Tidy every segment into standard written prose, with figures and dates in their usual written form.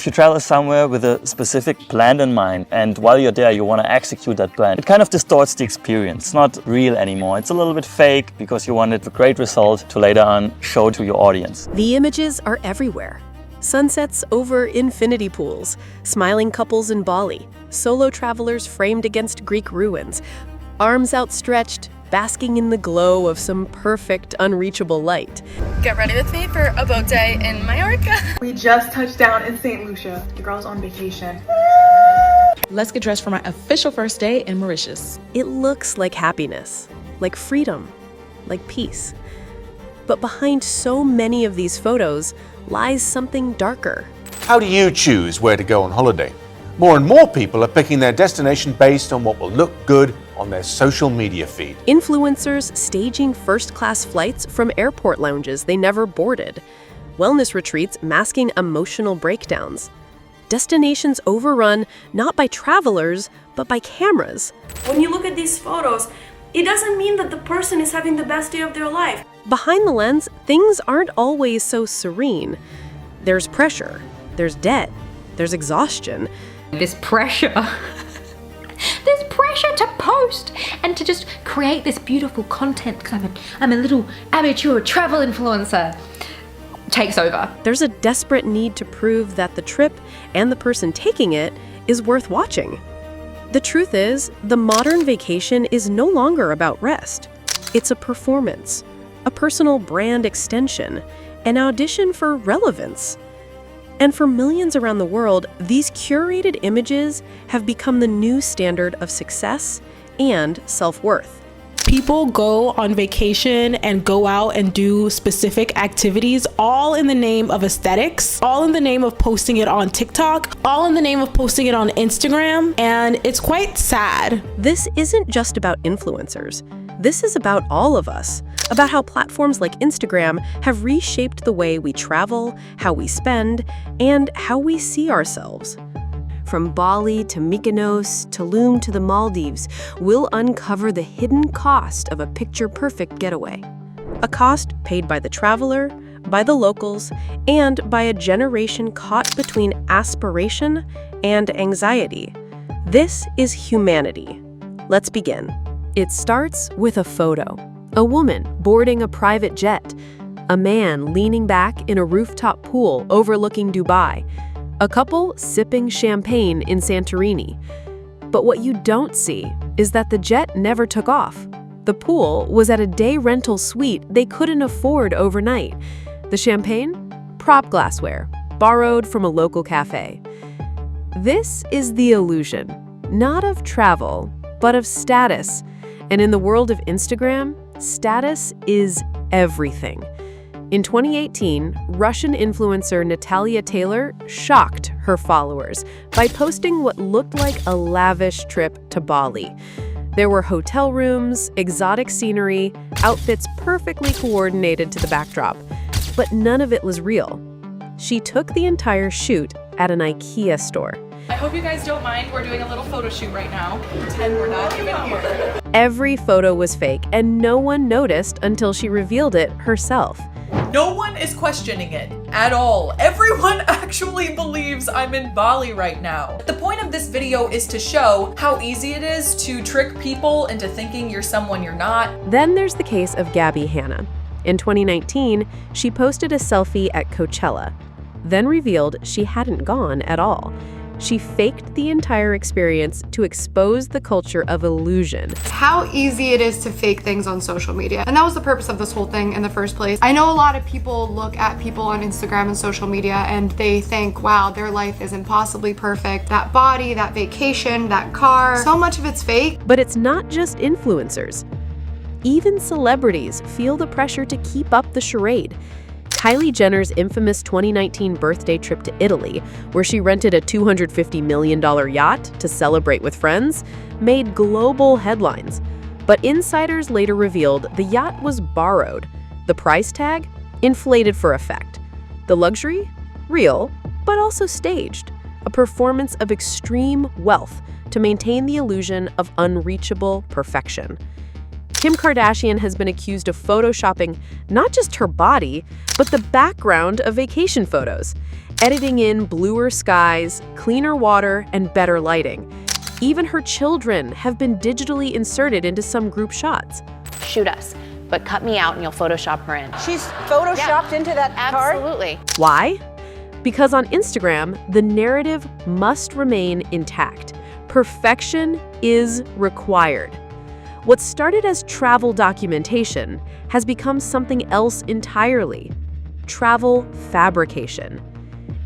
If you travel somewhere with a specific plan in mind, and while you're there you want to execute that plan, it kind of distorts the experience. It's not real anymore. It's a little bit fake because you wanted a great result to later on show to your audience. The images are everywhere. Sunsets over infinity pools, smiling couples in Bali, solo travelers framed against Greek ruins, arms outstretched, basking in the glow of some perfect, unreachable light. Get ready with me for a boat day in Mallorca. We just touched down in St. Lucia. The girl's on vacation. Let's get dressed for my official first day in Mauritius. It looks like happiness, like freedom, like peace. But behind so many of these photos lies something darker. How do you choose where to go on holiday? More and more people are picking their destination based on what will look good on their social media feed. Influencers staging first-class flights from airport lounges they never boarded. Wellness retreats masking emotional breakdowns. Destinations overrun not by travelers, but by cameras. When you look at these photos, it doesn't mean that the person is having the best day of their life. Behind the lens, things aren't always so serene. There's pressure, there's debt, there's exhaustion. This pressure. There's pressure to post and to just create this beautiful content because I'm a little amateur travel influencer. Takes over. There's a desperate need to prove that the trip and the person taking it is worth watching. The truth is, the modern vacation is no longer about rest. It's a performance, a personal brand extension, an audition for relevance. And for millions around the world, these curated images have become the new standard of success and self-worth. People go on vacation and go out and do specific activities, all in the name of aesthetics, all in the name of posting it on TikTok, all in the name of posting it on Instagram, and it's quite sad. This isn't just about influencers. This is about all of us, about how platforms like Instagram have reshaped the way we travel, how we spend, and how we see ourselves. From Bali to Mykonos, Tulum to the Maldives, we'll uncover the hidden cost of a picture-perfect getaway. A cost paid by the traveler, by the locals, and by a generation caught between aspiration and anxiety. This is humanity. Let's begin. It starts with a photo. A woman boarding a private jet. A man leaning back in a rooftop pool overlooking Dubai. A couple sipping champagne in Santorini. But what you don't see is that the jet never took off. The pool was at a day rental suite they couldn't afford overnight. The champagne? Prop glassware, borrowed from a local cafe. This is the illusion, not of travel, but of status. And in the world of Instagram, status is everything. In 2018, Russian influencer Natalyia Taylor shocked her followers by posting what looked like a lavish trip to Bali. There were hotel rooms, exotic scenery, outfits perfectly coordinated to the backdrop, but none of it was real. She took the entire shoot at an IKEA store. I hope you guys don't mind. We're doing a little photo shoot right now. Pretend we're not even here. Every photo was fake, and no one noticed until she revealed it herself. No one is questioning it at all. Everyone actually believes I'm in Bali right now. The point of this video is to show how easy it is to trick people into thinking you're someone you're not. Then there's the case of Gabbie Hanna. In 2019, she posted a selfie at Coachella, then revealed she hadn't gone at all. She faked the entire experience to expose the culture of illusion. How easy it is to fake things on social media. And that was the purpose of this whole thing in the first place. I know a lot of people look at people on Instagram and social media and they think, wow, their life is impossibly perfect. That body, that vacation, that car, so much of it's fake. But it's not just influencers. Even celebrities feel the pressure to keep up the charade. Kylie Jenner's infamous 2019 birthday trip to Italy, where she rented a $250 million yacht to celebrate with friends, made global headlines. But insiders later revealed the yacht was borrowed. The price tag? Inflated for effect. The luxury? Real, but also staged. A performance of extreme wealth to maintain the illusion of unreachable perfection. Kim Kardashian has been accused of photoshopping not just her body, but the background of vacation photos, editing in bluer skies, cleaner water, and better lighting. Even her children have been digitally inserted into some group shots. Shoot us, but cut me out and you'll Photoshop her in. She's Photoshopped into that card? Absolutely. Why? Because on Instagram, the narrative must remain intact. Perfection is required. What started as travel documentation has become something else entirely: travel fabrication.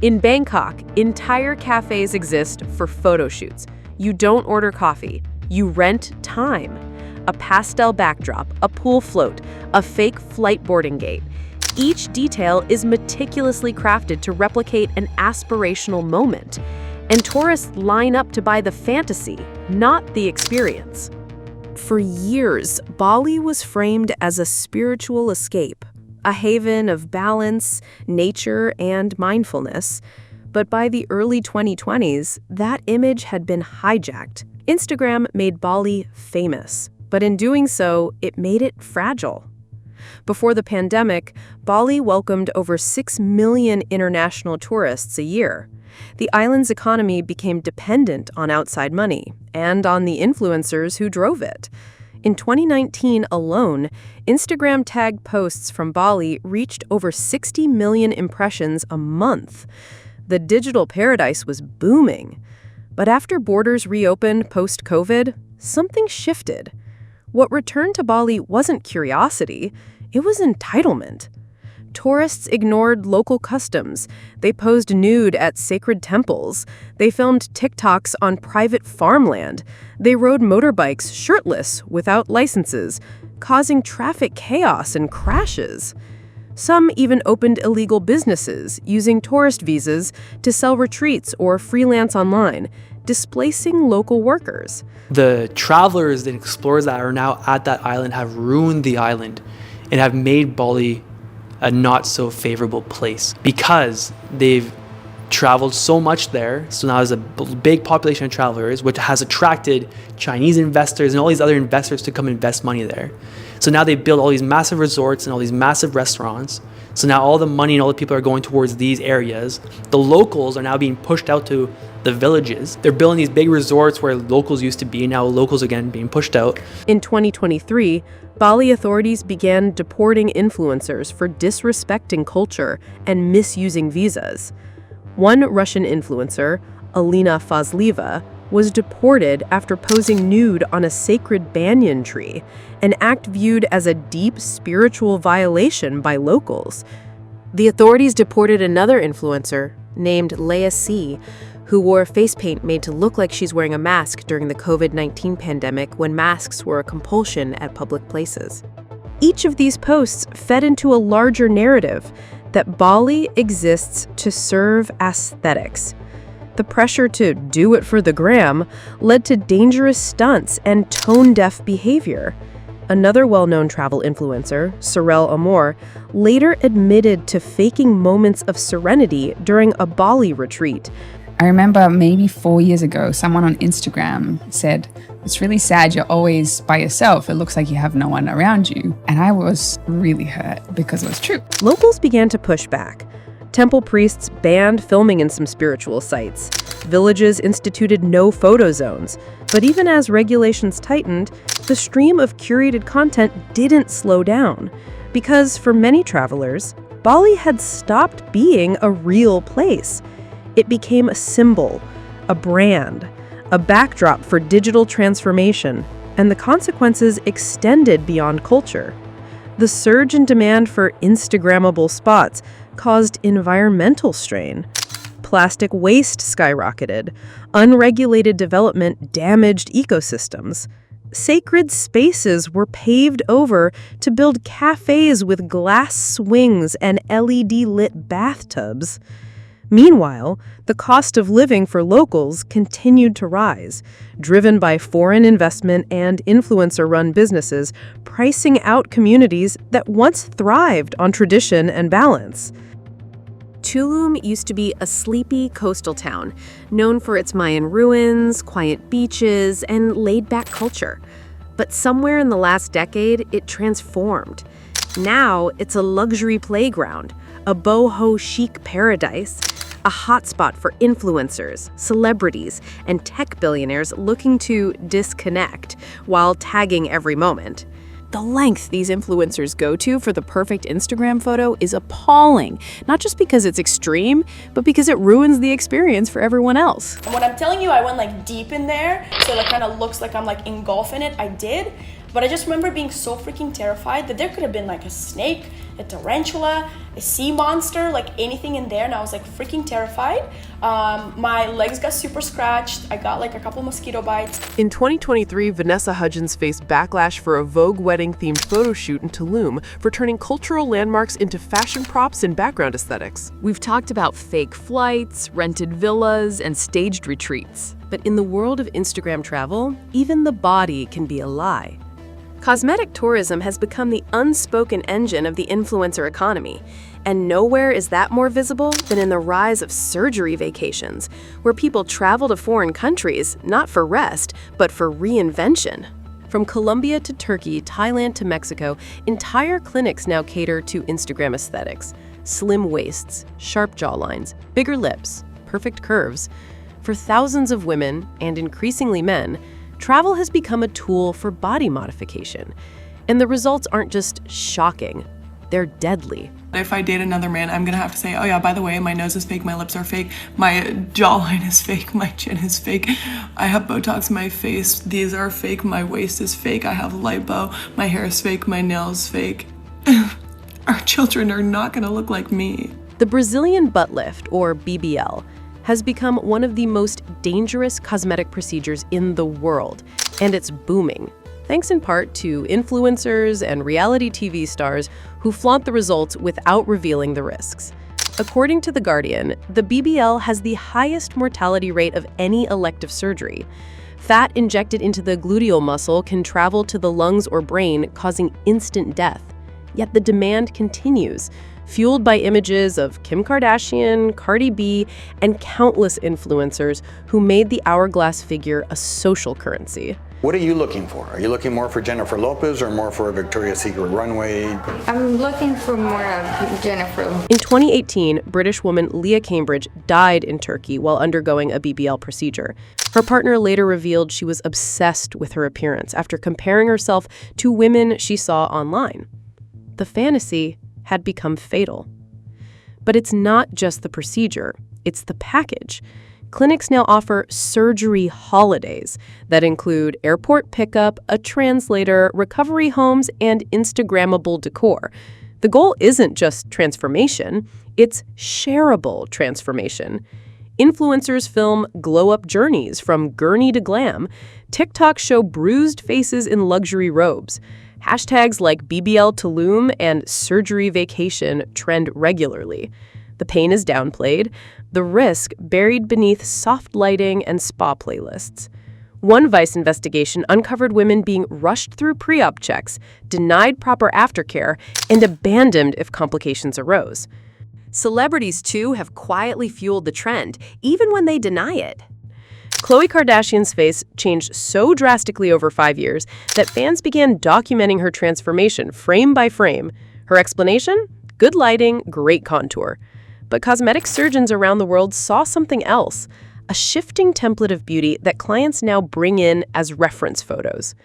In Bangkok, entire cafes exist for photo shoots. You don't order coffee, you rent time. A pastel backdrop, a pool float, a fake flight boarding gate. Each detail is meticulously crafted to replicate an aspirational moment. And tourists line up to buy the fantasy, not the experience. For years, Bali was framed as a spiritual escape, a haven of balance, nature, and mindfulness. But by the early 2020s, that image had been hijacked. Instagram made Bali famous, but in doing so, it made it fragile. Before the pandemic, Bali welcomed over 6 million international tourists a year. The island's economy became dependent on outside money and on the influencers who drove it. In 2019 alone, Instagram tagged posts from Bali reached over 60 million impressions a month. The digital paradise was booming. But after borders reopened post-COVID, something shifted. What returned to Bali wasn't curiosity, it was entitlement. Tourists ignored local customs. They posed nude at sacred temples. They filmed TikToks on private farmland. They rode motorbikes shirtless without licenses, causing traffic chaos and crashes. Some even opened illegal businesses using tourist visas to sell retreats or freelance online, displacing local workers. The travelers and explorers that are now at that island have ruined the island and have made Bali a not so favorable place because they've traveled so much there. So now there's a big population of travelers, which has attracted Chinese investors and all these other investors to come invest money there. So now they build all these massive resorts and all these massive restaurants. So now all the money and all the people are going towards these areas. The locals are now being pushed out to the villages. They're building these big resorts where locals used to be. Now locals again being pushed out. In 2023, Bali authorities began deporting influencers for disrespecting culture and misusing visas. One Russian influencer, Alina Fazlieva, was deported after posing nude on a sacred banyan tree, an act viewed as a deep spiritual violation by locals. The authorities deported another influencer, named Leah C., who wore face paint made to look like she's wearing a mask during the COVID-19 pandemic when masks were a compulsion at public places. Each of these posts fed into a larger narrative that Bali exists to serve aesthetics. The pressure to do it for the gram led to dangerous stunts and tone-deaf behavior. Another well-known travel influencer, Sorel Amor, later admitted to faking moments of serenity during a Bali retreat. I remember maybe 4 years ago, someone on Instagram said, "It's really sad you're always by yourself. It looks like you have no one around you." And I was really hurt because it was true. Locals began to push back. Temple priests banned filming in some spiritual sites. Villages instituted no photo zones. But even as regulations tightened, the stream of curated content didn't slow down. Because for many travelers, Bali had stopped being a real place. It became a symbol, a brand, a backdrop for digital transformation, and the consequences extended beyond culture. The surge in demand for Instagrammable spots caused environmental strain. Plastic waste skyrocketed. Unregulated development damaged ecosystems. Sacred spaces were paved over to build cafes with glass swings and LED-lit bathtubs. Meanwhile, the cost of living for locals continued to rise, driven by foreign investment and influencer-run businesses pricing out communities that once thrived on tradition and balance. Tulum used to be a sleepy coastal town, known for its Mayan ruins, quiet beaches, and laid-back culture. But somewhere in the last decade, it transformed. Now, it's a luxury playground, a boho chic paradise, a hotspot for influencers, celebrities, and tech billionaires looking to disconnect while tagging every moment. The length these influencers go to for the perfect Instagram photo is appalling, not just because it's extreme, but because it ruins the experience for everyone else. And when I'm telling you I went like deep in there, so it kind of looks like I'm like engulfing it, I did. But I just remember being so freaking terrified that there could have been like a snake, a tarantula, a sea monster, like anything in there, and I was like freaking terrified. My legs got super scratched. I got like a couple mosquito bites. In 2023, Vanessa Hudgens faced backlash for a Vogue wedding-themed photo shoot in Tulum for turning cultural landmarks into fashion props and background aesthetics. We've talked about fake flights, rented villas, and staged retreats. But in the world of Instagram travel, even the body can be a lie. Cosmetic tourism has become the unspoken engine of the influencer economy, and nowhere is that more visible than in the rise of surgery vacations, where people travel to foreign countries, not for rest, but for reinvention. From Colombia to Turkey, Thailand to Mexico, entire clinics now cater to Instagram aesthetics. Slim waists, sharp jawlines, bigger lips, perfect curves. For thousands of women, and increasingly men, travel has become a tool for body modification. And the results aren't just shocking, they're deadly. If I date another man, I'm gonna have to say, oh yeah, by the way, my nose is fake, my lips are fake, my jawline is fake, my chin is fake, I have Botox in my face, these are fake, my waist is fake, I have lipo, my hair is fake, my nails fake. Our children are not gonna look like me. The Brazilian butt lift, or BBL, has become one of the most dangerous cosmetic procedures in the world, and it's booming, thanks in part to influencers and reality TV stars who flaunt the results without revealing the risks. According to The Guardian, the BBL has the highest mortality rate of any elective surgery. Fat injected into the gluteal muscle can travel to the lungs or brain, causing instant death. Yet the demand continues, fueled by images of Kim Kardashian, Cardi B, and countless influencers who made the hourglass figure a social currency. What are you looking for? Are you looking more for Jennifer Lopez or more for a Victoria's Secret runway? I'm looking for more of Jennifer. In 2018, British woman Leah Cambridge died in Turkey while undergoing a BBL procedure. Her partner later revealed she was obsessed with her appearance after comparing herself to women she saw online. The fantasy had become fatal. But it's not just the procedure, it's the package. Clinics now offer surgery holidays that include airport pickup, a translator, recovery homes, and Instagrammable decor. The goal isn't just transformation, it's shareable transformation. Influencers film glow-up journeys from gurney to glam. TikTok show bruised faces in luxury robes. Hashtags like BBL Tulum and surgery vacation trend regularly. The pain is downplayed, the risk buried beneath soft lighting and spa playlists. One Vice investigation uncovered women being rushed through pre-op checks, denied proper aftercare, and abandoned if complications arose. Celebrities, too, have quietly fueled the trend, even when they deny it. Khloe Kardashian's face changed so drastically over 5 years that fans began documenting her transformation frame by frame. Her explanation? Good lighting, great contour. But cosmetic surgeons around the world saw something else, a shifting template of beauty that clients now bring in as reference photos.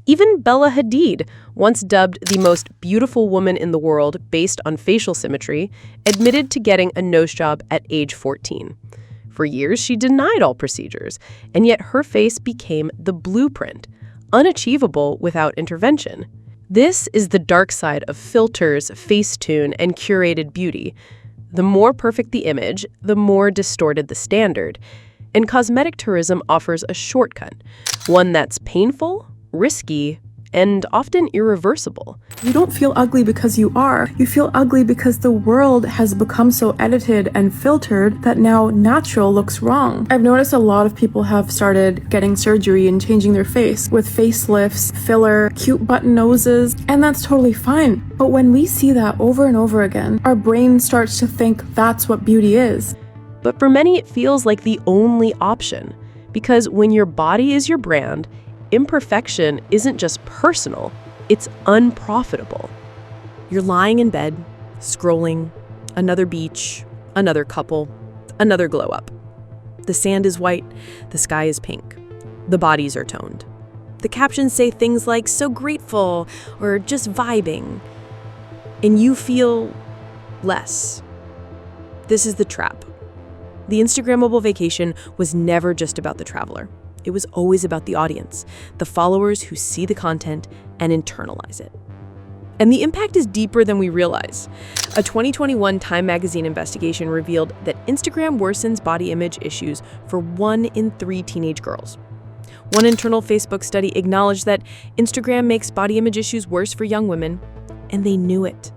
Even Bella Hadid, once dubbed the most beautiful woman in the world based on facial symmetry, admitted to getting a nose job at age 14. For years, she denied all procedures, and yet her face became the blueprint, unachievable without intervention. This is the dark side of filters, Facetune, and curated beauty. The more perfect the image, the more distorted the standard. And cosmetic tourism offers a shortcut, one that's painful, risky, and often irreversible. You don't feel ugly because you are. You feel ugly because the world has become so edited and filtered that now natural looks wrong. I've noticed a lot of people have started getting surgery and changing their face with facelifts, filler, cute button noses, and that's totally fine. But when we see that over and over again, our brain starts to think that's what beauty is. But for many, it feels like the only option. Because when your body is your brand, imperfection isn't just personal, it's unprofitable. You're lying in bed, scrolling, another beach, another couple, another glow up. The sand is white, the sky is pink, the bodies are toned. The captions say things like, so grateful, or just vibing. And you feel less. This is the trap. The Instagrammable vacation was never just about the traveler. It was always about the audience, the followers who see the content and internalize it. And the impact is deeper than we realize. A 2021 Time magazine investigation revealed that Instagram worsens body image issues for 1 in 3 teenage girls. One internal Facebook study acknowledged that Instagram makes body image issues worse for young women, and they knew it.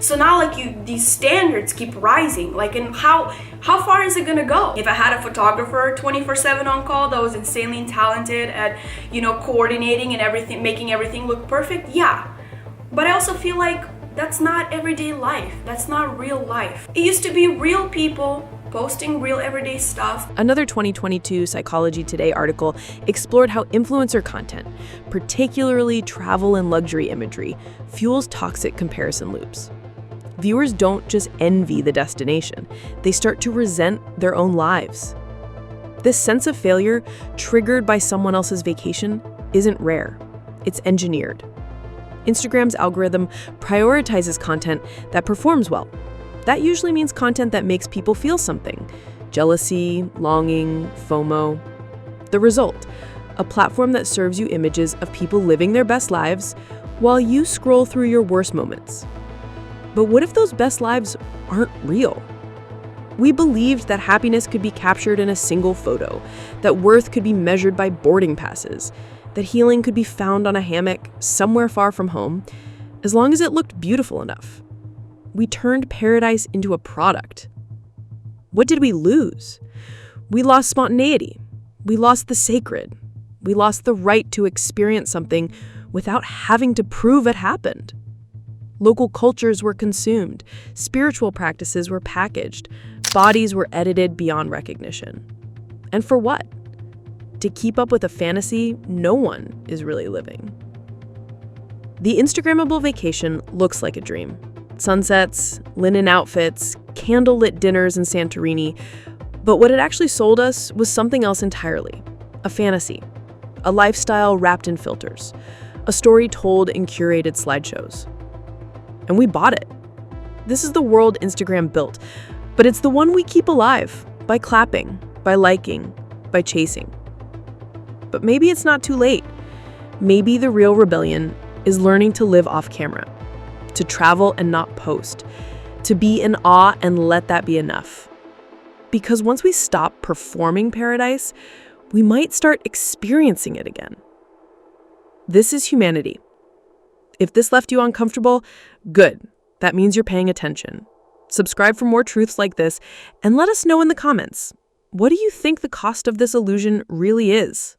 So now these standards keep rising. And how far is it gonna go? If I had a photographer 24/7 on call that was insanely talented at, coordinating and everything, making everything look perfect, yeah. But I also feel like that's not everyday life. That's not real life. It used to be real people posting real everyday stuff. Another 2022 Psychology Today article explored how influencer content, particularly travel and luxury imagery, fuels toxic comparison loops. Viewers don't just envy the destination, they start to resent their own lives. This sense of failure, triggered by someone else's vacation, isn't rare. It's engineered. Instagram's algorithm prioritizes content that performs well. That usually means content that makes people feel something: jealousy, longing, FOMO. The result: a platform that serves you images of people living their best lives while you scroll through your worst moments. But what if those best lives aren't real? We believed that happiness could be captured in a single photo, that worth could be measured by boarding passes, that healing could be found on a hammock somewhere far from home, as long as it looked beautiful enough. We turned paradise into a product. What did we lose? We lost spontaneity. We lost the sacred. We lost the right to experience something without having to prove it happened. Local cultures were consumed. Spiritual practices were packaged. Bodies were edited beyond recognition. And for what? To keep up with a fantasy no one is really living. The Instagrammable vacation looks like a dream. Sunsets, linen outfits, candlelit dinners in Santorini. But what it actually sold us was something else entirely. A fantasy. A lifestyle wrapped in filters. A story told in curated slideshows. And we bought it. This is the world Instagram built, but it's the one we keep alive by clapping, by liking, by chasing. But maybe it's not too late. Maybe the real rebellion is learning to live off camera, to travel and not post, to be in awe and let that be enough. Because once we stop performing paradise, we might start experiencing it again. This is humanity. If this left you uncomfortable, good. That means you're paying attention. Subscribe for more truths like this, and let us know in the comments. What do you think the cost of this illusion really is?